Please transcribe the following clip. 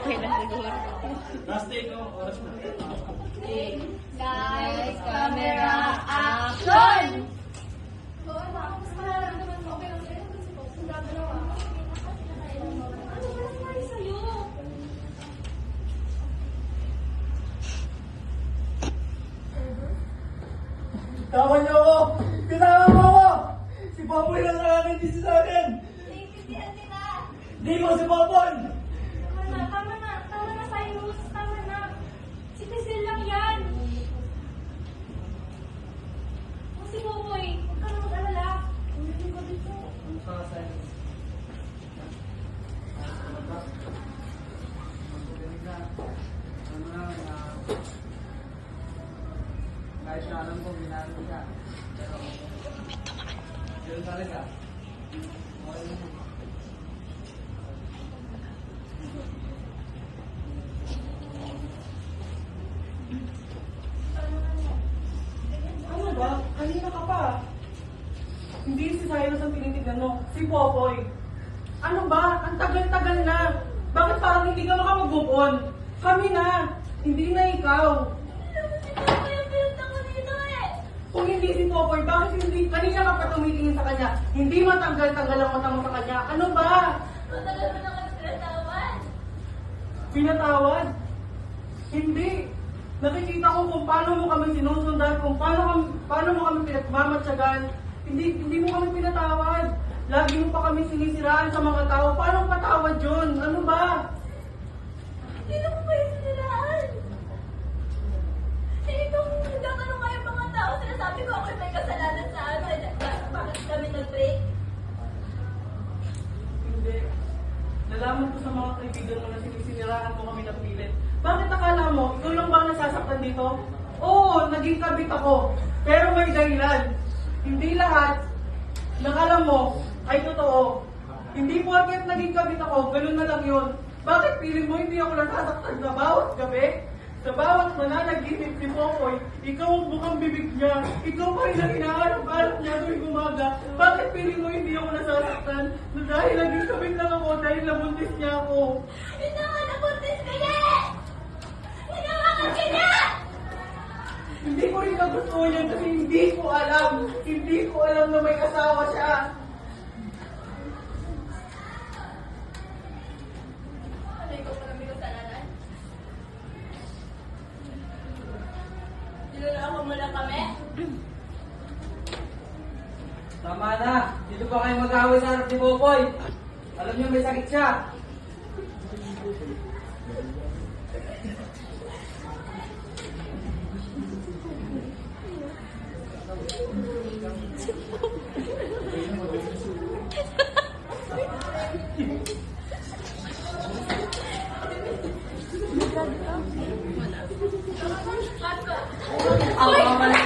Okay na siguro. Last take, no? Oras na. Guys, camera, action! Tama niyo ako! Kasama mo ako! Si Popoy lang ang aking disi sa akin! Naiintindihan nila! Di mo si Popoy! Tama na, Cyrus, tama na. Si Cecil lang yan. Si Popoy, huwag ka na mag-alala. Umitin ko dito. Kahit na alam ko, ginano siya. Pero, yun talaga. Okay naman. Ano ba? Kanina ka pa. Hindi si Cyrus ang tinitignan mo. Si Popoy. Ano ba? Ang tagal-tagal na. Bakit parang hindi ka makamove on? Kami na. Hindi na ikaw. Kung hindi si Popoy, bakit hindi? Kanina ka pa tumitingin sa kanya. Hindi matanggal-tanggal ang mata mo sa kanya. Ano ba? Matagal mo na kami pinatawad. Pinatawad? Hindi. Nakikita ko kung paano mo kami sinusundan, kung paano mo kami pinagmamatsagan. Hindi mo kami pinatawad. Lagi mo pa kami sinisiraan sa mga tao. Paano patawad yun? Ano ba? Hindi na mo pa yung siniraan. Eh, itong nagtatanong kayo mga tao, sinasabi ko ako'y may kasalanan sa amin. Bakit kami nag-break? Hindi. Nalaman ko sa mga kaibigan mo na sinisiniraan mo kami ng pilit. Bakit akala mo, ikaw lang ba ang nasasaktan dito? Oo, naging kabit ako. Pero may dahilan. Hindi lahat ng alam mo ay totoo. Hindi porket naging kabit ako, ganun na lang yun. Bakit piling mo hindi ako nasasaktan sa bawat gabi? Sa bawat mananaginip ni Popoy, ikaw ang bukang bibig niya. Ikaw pa rin ang inaarap-arap niya tuwing umaga. Bakit piling mo hindi ako nasasaktan? Dahil naging kabit lang ako, dahil nabuntis niya ako. Hindi nga nabuntis ka niya! Ginawa ka kanya! Hindi ko rin nagustuhan yan kasi hindi ko alam. Hindi ko alam na may asawa siya. Ano, ikaw pa namin kasalanan? Niloloko mo lang kami? Tama na! Dito pa kayo mag-away sa harap ni Popoy! Alam niyo may sakit siya! Uy!